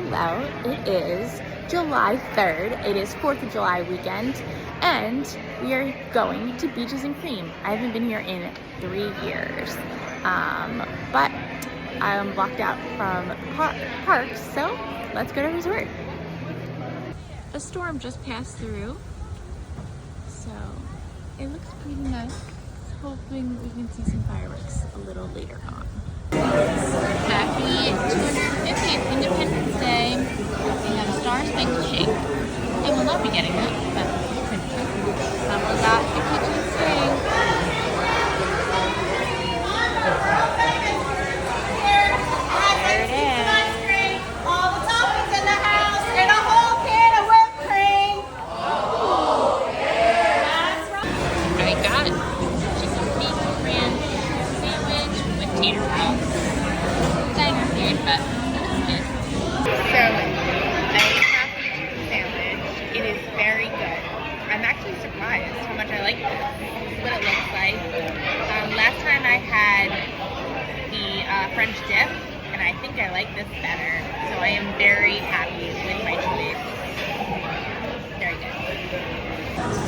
Hello, it is July 3rd. It is 4th of July weekend, and we are going to Beaches and Cream. I haven't been here in 3 years, but I'm blocked out from parks, so let's go to resort. A storm just passed through, so it looks pretty nice. Hoping we can see some fireworks a little later on. Happy 250th Independence Day. We have Star Spangled Shake. I will not be getting that, but it's pretty cute. We got the kitchen sink. There it is. All the toppings in the house and a whole can of whipped cream. That's right. I got chicken beef ranch sandwich with tater tots. Diner food, but that's good. So, I have the chicken sandwich. It is very good. I'm actually surprised how much I like this. This is what it looks like. Last time I had the French dip, and I think I like this better. So I am very happy with my choice. Very good.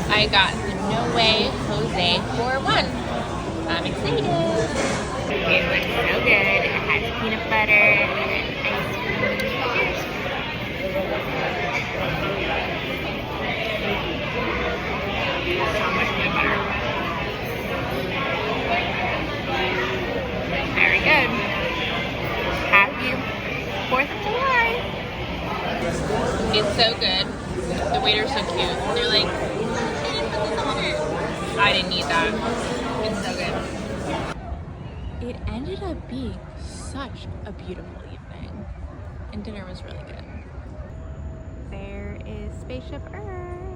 I got the No Way Jose for one. I'm excited. It looks so good. It has peanut butter and ice cream. So much peanut butter. Very good. Happy 4th of July. It's so good. The waiter's so cute. They're like, "Can you put this on it?" I didn't need that. It's so good. It ended up being such a beautiful evening, and dinner was really good. There is Spaceship Earth.